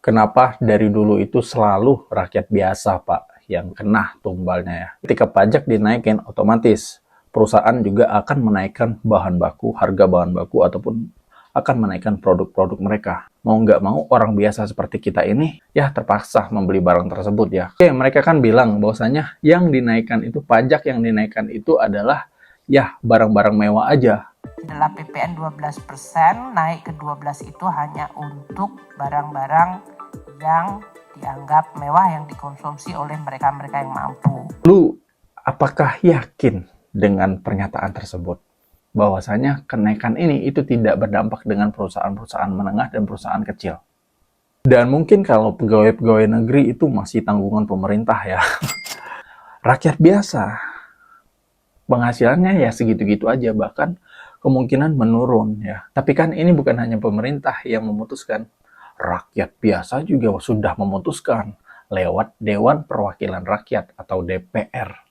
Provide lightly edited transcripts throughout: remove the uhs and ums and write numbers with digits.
Kenapa dari dulu itu selalu rakyat biasa, Pak, yang kena tumbalnya ya? Ketika pajak dinaikin, otomatis perusahaan juga akan menaikkan bahan baku, harga bahan baku, ataupun akan menaikkan produk-produk mereka. Mau nggak mau, orang biasa seperti kita ini, ya terpaksa membeli barang tersebut ya. Oke, mereka kan bilang bahwasanya yang dinaikkan itu, pajak yang dinaikkan itu adalah, ya barang-barang mewah aja. Adalah PPN 12%, naik ke 12 itu hanya untuk barang-barang yang dianggap mewah yang dikonsumsi oleh mereka-mereka yang mampu. Lu apakah yakin dengan pernyataan tersebut? Bahwasanya kenaikan ini itu tidak berdampak dengan perusahaan-perusahaan menengah dan perusahaan kecil. Dan mungkin kalau pegawai-pegawai negeri itu masih tanggungan pemerintah ya. Rakyat biasa, penghasilannya ya segitu-gitu aja, bahkan kemungkinan menurun ya. Tapi kan ini bukan hanya pemerintah yang memutuskan, rakyat biasa juga sudah memutuskan lewat Dewan Perwakilan Rakyat atau DPR.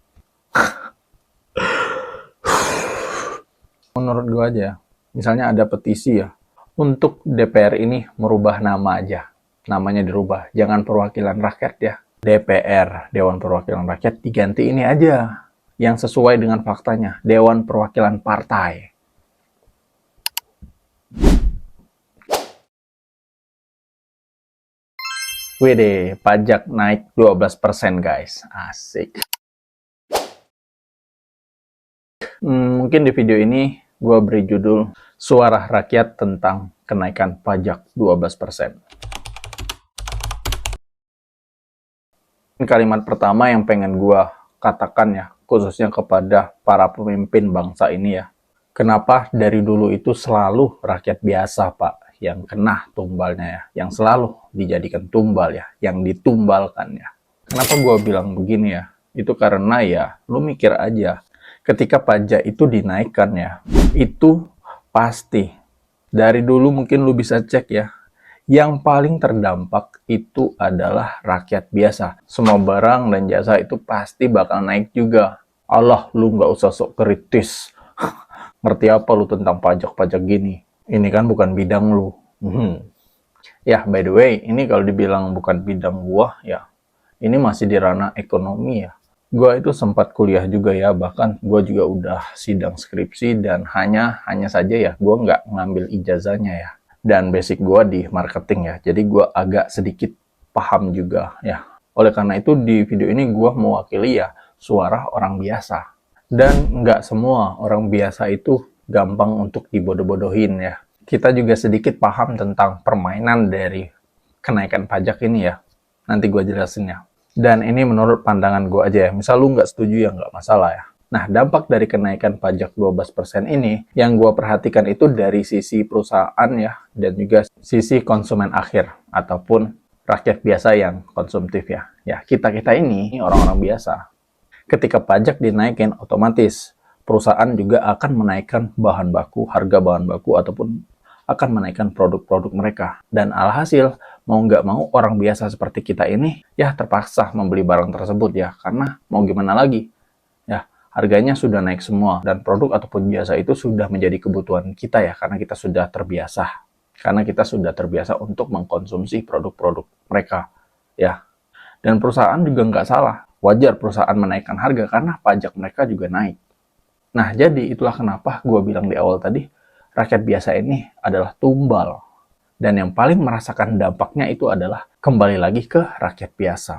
Menurut gue aja, misalnya ada petisi ya, untuk DPR ini merubah nama aja. Namanya dirubah, jangan perwakilan rakyat ya. DPR, Dewan Perwakilan Rakyat, diganti ini aja. Yang sesuai dengan faktanya, Dewan Perwakilan Partai. Wede, pajak naik 12% guys. Asik. Mungkin di video ini gue beri judul Suara Rakyat tentang Kenaikan Pajak 12%. Kalimat pertama yang pengen gue katakan ya, khususnya kepada para pemimpin bangsa ini ya. Kenapa dari dulu itu selalu rakyat biasa, Pak, yang kena tumbalnya ya, yang selalu dijadikan tumbal ya, yang ditumbalkan ya. Kenapa gue bilang begini ya? Itu karena ya, lu mikir aja, ketika pajak itu dinaikkan ya, itu pasti dari dulu mungkin lu bisa cek ya, yang paling terdampak itu adalah rakyat biasa. Semua barang dan jasa itu pasti bakal naik juga. Allah, lu nggak usah sok kritis. Ngerti apa lu tentang pajak-pajak gini? Ini kan bukan bidang lu. Ya, by the way, ini kalau dibilang bukan bidang gua, ya ini masih di ranah ekonomi ya. Gua itu sempat kuliah juga ya, bahkan gua juga udah sidang skripsi dan hanya saja ya, gua nggak ngambil ijazahnya ya. Dan basic gua di marketing ya, jadi gua agak sedikit paham juga ya. Oleh karena itu di video ini gua mewakili ya suara orang biasa. Dan nggak semua orang biasa itu gampang untuk dibodoh-bodohin ya. Kita juga sedikit paham tentang permainan dari kenaikan pajak ini ya. Nanti gua jelasin ya. Dan ini menurut pandangan gue aja ya. Misal lu nggak setuju ya nggak masalah ya. Nah, dampak dari kenaikan pajak 12% ini, yang gue perhatikan itu dari sisi perusahaan ya, dan juga sisi konsumen akhir, ataupun rakyat biasa yang konsumtif ya. Ya, kita-kita ini orang-orang biasa. Ketika pajak dinaikin, otomatis perusahaan juga akan menaikkan bahan baku, harga bahan baku, ataupun akan menaikkan produk-produk mereka. Dan alhasil, mau nggak mau orang biasa seperti kita ini, ya terpaksa membeli barang tersebut ya. Karena mau gimana lagi? Ya, harganya sudah naik semua. Dan produk ataupun jasa itu sudah menjadi kebutuhan kita ya. Karena kita sudah terbiasa. Karena kita sudah terbiasa untuk mengkonsumsi produk-produk mereka. Ya. Dan perusahaan juga nggak salah. Wajar perusahaan menaikkan harga karena pajak mereka juga naik. Nah, jadi itulah kenapa gue bilang di awal tadi, rakyat biasa ini adalah tumbal. Dan yang paling merasakan dampaknya itu adalah kembali lagi ke rakyat biasa.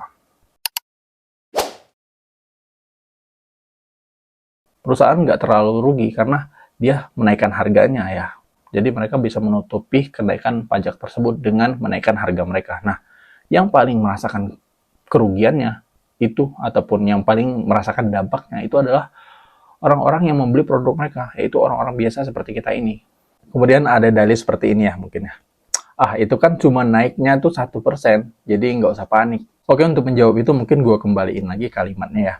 Perusahaan nggak terlalu rugi karena dia menaikkan harganya ya. Jadi mereka bisa menutupi kenaikan pajak tersebut dengan menaikkan harga mereka. Nah, yang paling merasakan kerugiannya itu, ataupun yang paling merasakan dampaknya itu adalah orang-orang yang membeli produk mereka, yaitu orang-orang biasa seperti kita ini. Kemudian ada dalih seperti ini ya mungkin ya. Itu kan cuma naiknya tuh 1%, jadi nggak usah panik. Oke, untuk menjawab itu mungkin gue kembaliin lagi kalimatnya ya.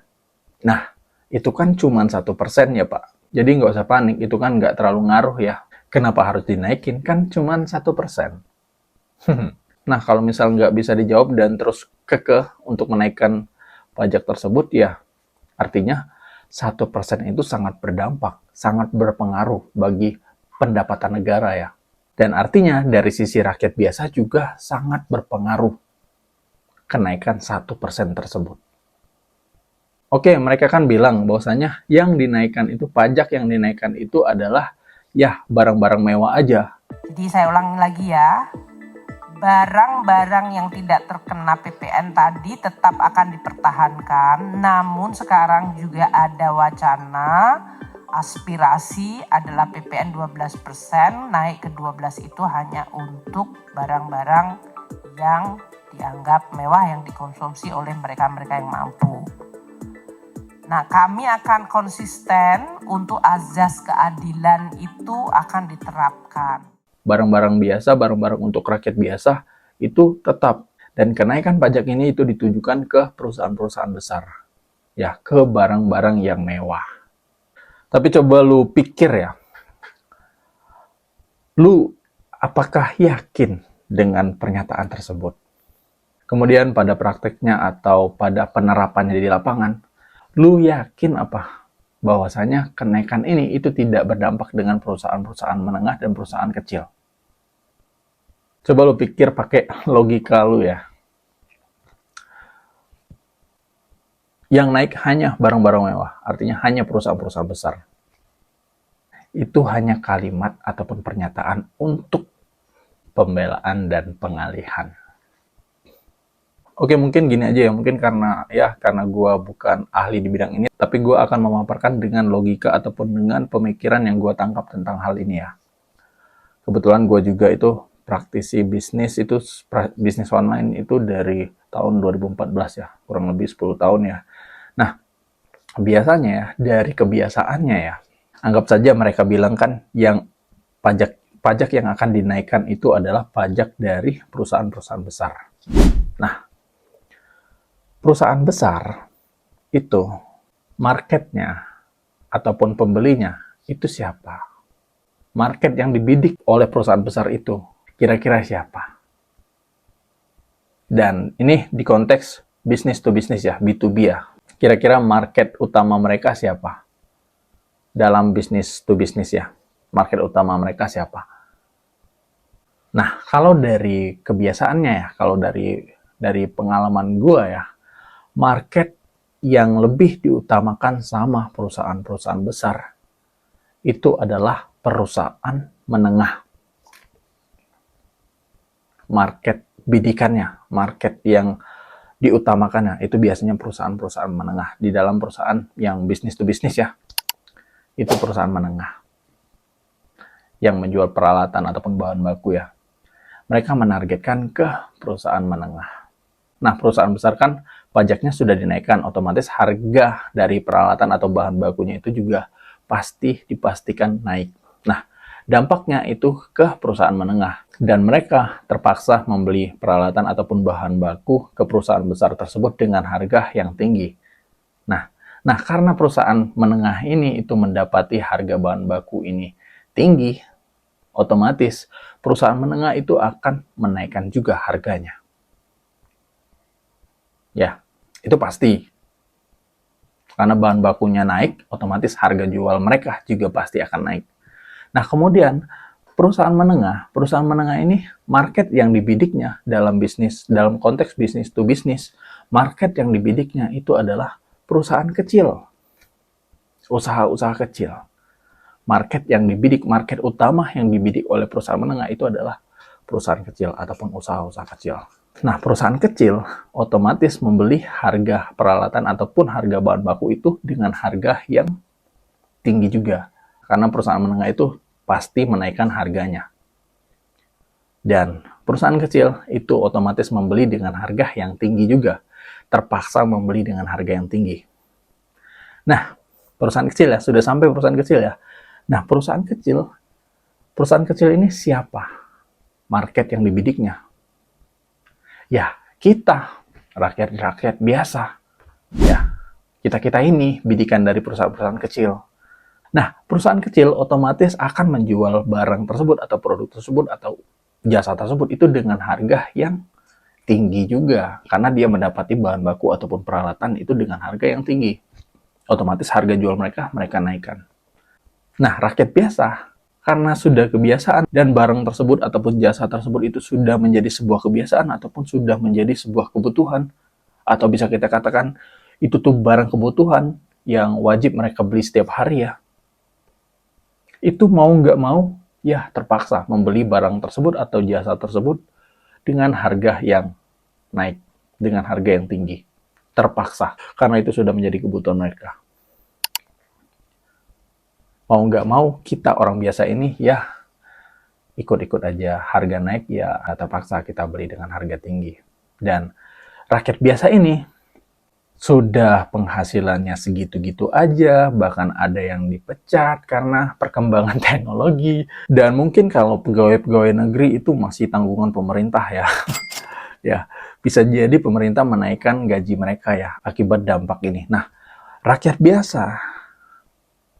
Nah, itu kan cuma 1% ya Pak. Jadi nggak usah panik, itu kan nggak terlalu ngaruh ya. Kenapa harus dinaikin? Kan cuma 1%. Nah, kalau misal nggak bisa dijawab dan terus kekeh untuk menaikkan pajak tersebut ya, artinya 1% itu sangat berdampak, sangat berpengaruh bagi pendapatan negara ya. Dan artinya dari sisi rakyat biasa juga sangat berpengaruh kenaikan 1% tersebut. Oke, mereka kan bilang bahwasanya yang dinaikkan itu, pajak yang dinaikkan itu adalah ya barang-barang mewah aja. Jadi saya ulangi lagi ya, barang-barang yang tidak terkena PPN tadi tetap akan dipertahankan, namun sekarang juga ada wacana aspirasi adalah PPN 12% naik ke 12 itu hanya untuk barang-barang yang dianggap mewah yang dikonsumsi oleh mereka-mereka yang mampu. Nah, kami akan konsisten untuk azas keadilan itu akan diterapkan. Barang-barang biasa, barang-barang untuk rakyat biasa itu tetap. Dan kenaikan pajak ini itu ditujukan ke perusahaan-perusahaan besar. Ya, ke barang-barang yang mewah. Tapi coba lu pikir ya, lu apakah yakin dengan pernyataan tersebut? Kemudian pada prakteknya atau pada penerapannya di lapangan, lu yakin apa? Bahwasanya kenaikan ini itu tidak berdampak dengan perusahaan-perusahaan menengah dan perusahaan kecil. Coba lu pikir pakai logika lu ya. Yang naik hanya barang-barang mewah, artinya hanya perusahaan-perusahaan besar. Itu hanya kalimat ataupun pernyataan untuk pembelaan dan pengalihan. Oke, mungkin gini aja ya, mungkin karena gue bukan ahli di bidang ini, tapi gue akan memaparkan dengan logika ataupun dengan pemikiran yang gue tangkap tentang hal ini ya. Kebetulan gue juga itu praktisi bisnis, itu bisnis online itu dari tahun 2014 ya, kurang lebih 10 tahun ya. Nah, biasanya ya, dari kebiasaannya ya, anggap saja mereka bilang kan yang pajak yang akan dinaikkan itu adalah pajak dari perusahaan-perusahaan besar. Nah, perusahaan besar itu marketnya ataupun pembelinya itu siapa? Market yang dibidik oleh perusahaan besar itu kira-kira siapa? Dan ini di konteks bisnis to bisnis ya, B2B ya. Kira-kira market utama mereka siapa? Dalam bisnis to bisnis ya, market utama mereka siapa? Nah, kalau dari kebiasaannya ya, kalau dari pengalaman gue ya, market yang lebih diutamakan sama perusahaan-perusahaan besar itu adalah perusahaan menengah. Market bidikannya, market yang diutamakannya itu biasanya perusahaan-perusahaan menengah. Di dalam perusahaan yang bisnis to bisnis ya, itu perusahaan menengah yang menjual peralatan ataupun bahan baku ya. Mereka menargetkan ke perusahaan menengah. Nah, perusahaan besar kan pajaknya sudah dinaikkan, otomatis harga dari peralatan atau bahan bakunya itu juga pasti dipastikan naik. Nah, dampaknya itu ke perusahaan menengah dan mereka terpaksa membeli peralatan ataupun bahan baku ke perusahaan besar tersebut dengan harga yang tinggi. Nah, karena perusahaan menengah ini itu mendapati harga bahan baku ini tinggi, otomatis perusahaan menengah itu akan menaikkan juga harganya. Ya, itu pasti. Karena bahan bakunya naik, otomatis harga jual mereka juga pasti akan naik. Nah, kemudian perusahaan menengah ini market yang dibidiknya dalam konteks bisnis to bisnis, market yang dibidiknya itu adalah perusahaan kecil, usaha-usaha kecil. Market utama yang dibidik oleh perusahaan menengah itu adalah perusahaan kecil ataupun usaha-usaha kecil. Nah, perusahaan kecil otomatis membeli harga peralatan ataupun harga bahan baku itu dengan harga yang tinggi juga. Karena perusahaan menengah itu pasti menaikkan harganya. Dan perusahaan kecil itu otomatis membeli dengan harga yang tinggi juga. Terpaksa membeli dengan harga yang tinggi. Nah, perusahaan kecil ya, sudah sampai perusahaan kecil ya. Nah, perusahaan kecil ini siapa? Market yang dibidiknya. Ya, kita, rakyat biasa. Ya, kita ini bidikan dari perusahaan-perusahaan kecil. Nah, perusahaan kecil otomatis akan menjual barang tersebut atau produk tersebut atau jasa tersebut itu dengan harga yang tinggi juga. Karena dia mendapati bahan baku ataupun peralatan itu dengan harga yang tinggi. Otomatis harga jual mereka naikkan. Nah, rakyat biasa Karena sudah kebiasaan dan barang tersebut ataupun jasa tersebut itu sudah menjadi sebuah kebiasaan ataupun sudah menjadi sebuah kebutuhan, atau bisa kita katakan itu tuh barang kebutuhan yang wajib mereka beli setiap hari ya. Itu mau nggak mau ya terpaksa membeli barang tersebut atau jasa tersebut dengan harga yang naik, dengan harga yang tinggi. Terpaksa, karena itu sudah menjadi kebutuhan mereka. Mau nggak mau, kita orang biasa ini ya ikut-ikut aja. Harga naik ya terpaksa kita beli dengan harga tinggi. Dan rakyat biasa ini sudah penghasilannya segitu-gitu aja, bahkan ada yang dipecat karena perkembangan teknologi. Dan mungkin kalau pegawai-pegawai negeri itu masih tanggungan pemerintah ya. Ya, bisa jadi pemerintah menaikkan gaji mereka ya akibat dampak ini. Nah, rakyat biasa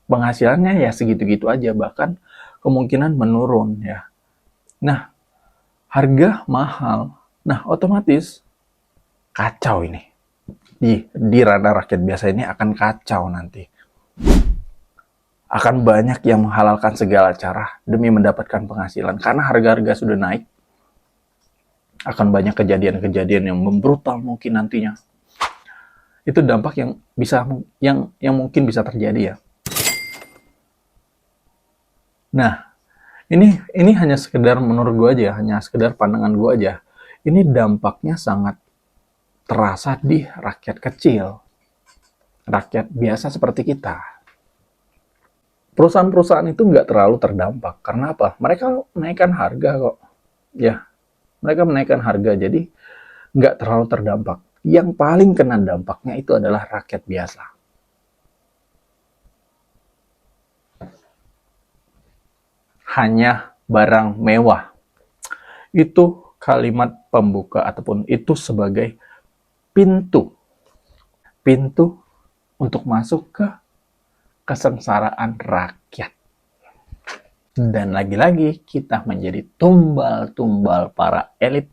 penghasilannya ya segitu-gitu aja, bahkan kemungkinan menurun ya. Nah, harga mahal. Nah, otomatis kacau ini. Di ranah rakyat biasa ini akan kacau nanti. Akan banyak yang menghalalkan segala cara demi mendapatkan penghasilan. Karena harga-harga sudah naik, akan banyak kejadian-kejadian yang membrutal mungkin nantinya. Itu dampak yang mungkin bisa terjadi ya. Nah, ini hanya sekedar menurut gue aja, hanya sekedar pandangan gue aja. Ini dampaknya sangat terasa di rakyat kecil, rakyat biasa seperti kita. Perusahaan-perusahaan itu nggak terlalu terdampak. Karena apa? Mereka menaikkan harga kok. Ya, mereka menaikkan harga, jadi nggak terlalu terdampak. Yang paling kena dampaknya itu adalah rakyat biasa. Hanya barang mewah. Itu kalimat pembuka ataupun itu sebagai pintu untuk masuk ke kesengsaraan rakyat. Dan lagi-lagi kita menjadi tumbal-tumbal para elit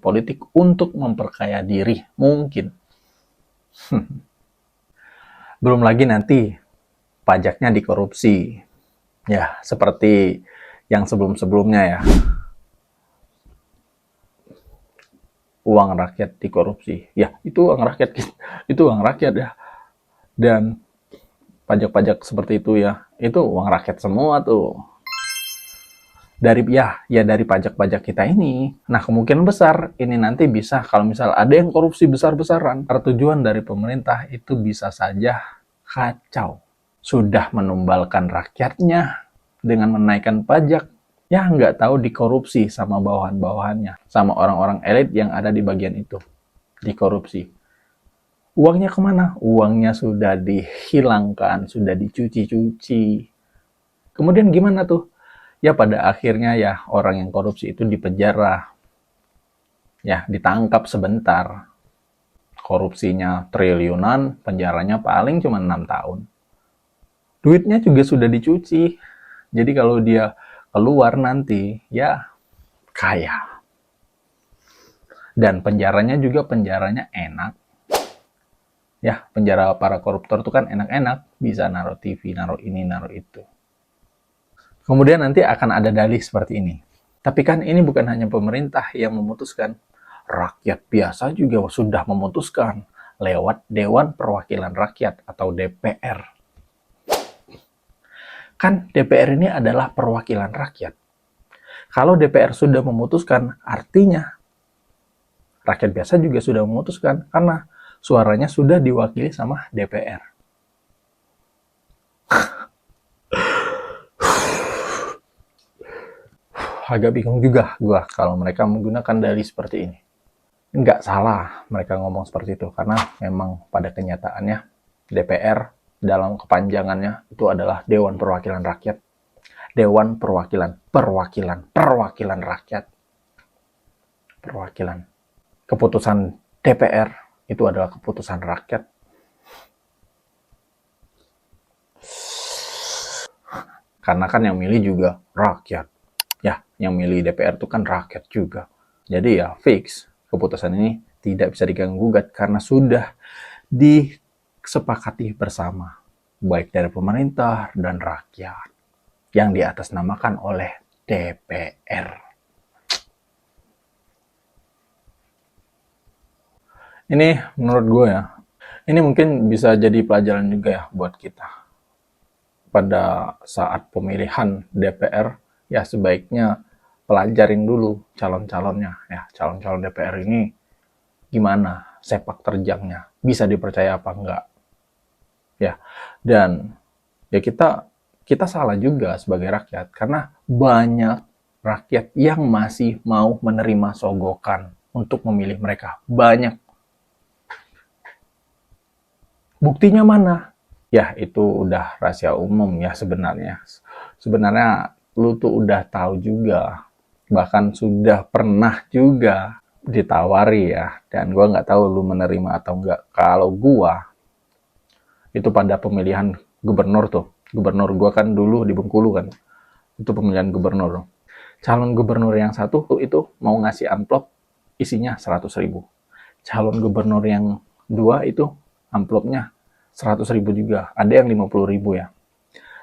politik untuk memperkaya diri mungkin. Belum lagi nanti pajaknya dikorupsi. Ya, seperti yang sebelum-sebelumnya ya. Uang rakyat dikorupsi. Ya, itu uang rakyat. Itu uang rakyat ya. Dan pajak-pajak seperti itu ya, itu uang rakyat semua tuh. Dari pajak-pajak kita ini. Nah, kemungkinan besar ini nanti bisa kalau misal ada yang korupsi besar-besaran. Tujuan dari pemerintah itu bisa saja kacau. Sudah menumbalkan rakyatnya dengan menaikkan pajak, ya nggak tahu dikorupsi sama bawahan-bawahannya, sama orang-orang elit yang ada di bagian itu, dikorupsi. Uangnya kemana? Uangnya sudah dihilangkan, sudah dicuci-cuci. Kemudian gimana tuh? Ya pada akhirnya ya orang yang korupsi itu dipenjara, ya ditangkap sebentar. Korupsinya triliunan, penjaranya paling cuma 6 tahun. Duitnya juga sudah dicuci. Jadi kalau dia keluar nanti, ya kaya. Dan penjaranya juga penjaranya enak. Ya, penjara para koruptor itu kan enak-enak. Bisa naruh TV, naruh ini, naruh itu. Kemudian nanti akan ada dalih seperti ini. Tapi kan ini bukan hanya pemerintah yang memutuskan. Rakyat biasa juga sudah memutuskan lewat Dewan Perwakilan Rakyat atau DPR. Kan DPR ini adalah perwakilan rakyat. Kalau DPR sudah memutuskan, artinya rakyat biasa juga sudah memutuskan karena suaranya sudah diwakili sama DPR. Agak bingung juga gue kalau mereka menggunakan dalih seperti ini. Nggak salah mereka ngomong seperti itu, karena memang pada kenyataannya DPR dalam kepanjangannya itu adalah Dewan Perwakilan Rakyat. Dewan Perwakilan Rakyat. Perwakilan. Keputusan DPR itu adalah keputusan rakyat. Karena kan yang milih juga rakyat. Ya, yang milih DPR itu kan rakyat juga. Jadi ya fix, keputusan ini tidak bisa diganggu-gugat karena sudah disepakati bersama, baik dari pemerintah dan rakyat. yang diatasnamakan oleh DPR. Ini menurut gue ya, ini mungkin bisa jadi pelajaran juga ya buat kita. Pada saat pemilihan DPR, ya sebaiknya pelajarin dulu calon-calonnya. Ya, calon-calon DPR ini gimana sepak terjangnya, bisa dipercaya apa enggak. Ya, dan ya kita salah juga sebagai rakyat, karena banyak rakyat yang masih mau menerima sogokan untuk memilih mereka. Banyak. Buktinya mana? Ya, itu udah rahasia umum ya sebenarnya. Sebenarnya lu tuh udah tahu juga. Bahkan sudah pernah juga ditawari ya. Dan gua nggak tahu lu menerima atau enggak. Kalau gua, itu pada pemilihan gubernur tuh. Gubernur gua kan dulu di Bengkulu kan. Itu pemilihan gubernur. Calon gubernur yang satu tuh itu mau ngasih amplop isinya 100.000. Calon gubernur yang dua itu amplopnya 100.000 juga, ada yang 50.000 ya.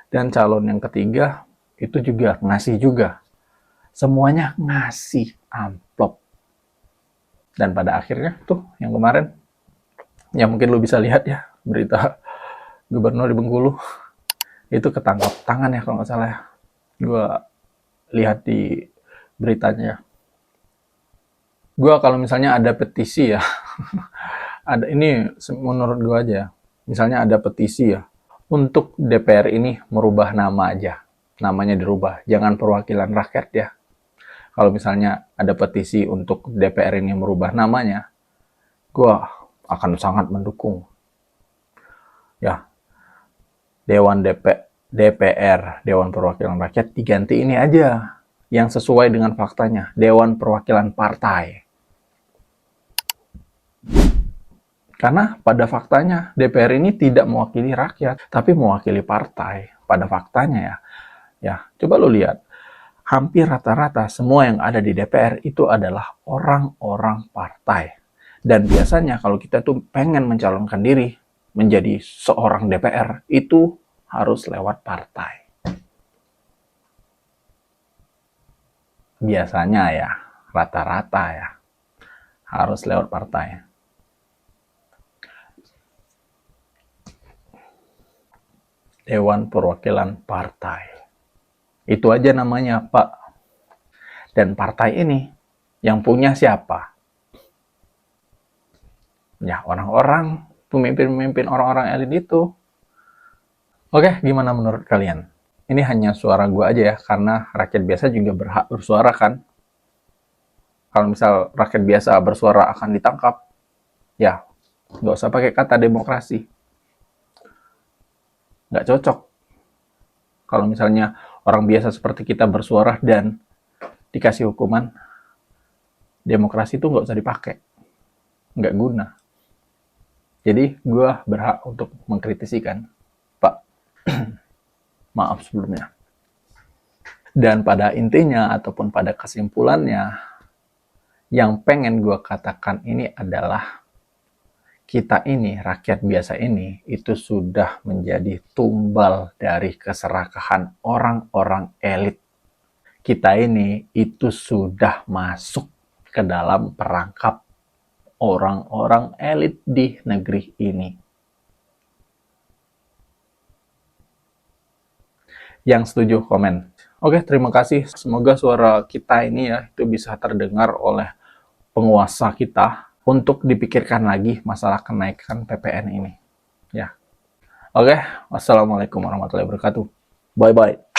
Dan calon yang ketiga itu juga ngasih juga. Semuanya ngasih amplop. Dan pada akhirnya tuh yang kemarin, ya mungkin lu bisa lihat ya berita gubernur di Bengkulu itu ketangkap tangan ya kalau nggak salah ya. Gue lihat di beritanya. Gue kalau misalnya ada petisi ya, ada ini menurut gue aja ya. Misalnya ada petisi ya, untuk DPR ini merubah nama aja. Namanya dirubah, jangan perwakilan rakyat ya. Kalau misalnya ada petisi untuk DPR ini merubah namanya, gue akan sangat mendukung. Ya, DPR, Dewan Perwakilan Rakyat, diganti ini aja. Yang sesuai dengan faktanya, Dewan Perwakilan Partai. Karena pada faktanya DPR ini tidak mewakili rakyat, tapi mewakili partai. Pada faktanya ya coba lo lihat, hampir rata-rata semua yang ada di DPR itu adalah orang-orang partai. Dan biasanya kalau kita tuh pengen mencalonkan diri menjadi seorang DPR, itu harus lewat partai. Biasanya ya, rata-rata ya, harus lewat partai. Dewan Perwakilan Partai. Itu aja namanya, Pak. Dan partai ini yang punya siapa? Ya, orang-orang, pemimpin-pemimpin orang-orang elit itu. Oke, gimana menurut kalian? Ini hanya suara gue aja ya, karena rakyat biasa juga berhak bersuara kan? Kalau misal rakyat biasa bersuara akan ditangkap, ya nggak usah pakai kata demokrasi. Nggak cocok. Kalau misalnya orang biasa seperti kita bersuara dan dikasih hukuman, demokrasi itu nggak usah dipakai. Nggak guna. Jadi gue berhak untuk mengkritisi kan, Pak. Maaf sebelumnya. Dan pada intinya ataupun pada kesimpulannya, yang pengen gue katakan ini adalah kita ini, rakyat biasa ini, itu sudah menjadi tumbal dari keserakahan orang-orang elit. Kita ini itu sudah masuk ke dalam perangkap orang-orang elit di negeri ini. Yang setuju komen. Oke, terima kasih. Semoga suara kita ini ya itu bisa terdengar oleh penguasa kita untuk dipikirkan lagi masalah kenaikan PPN ini. Ya. Oke, wassalamualaikum warahmatullahi wabarakatuh. Bye-bye.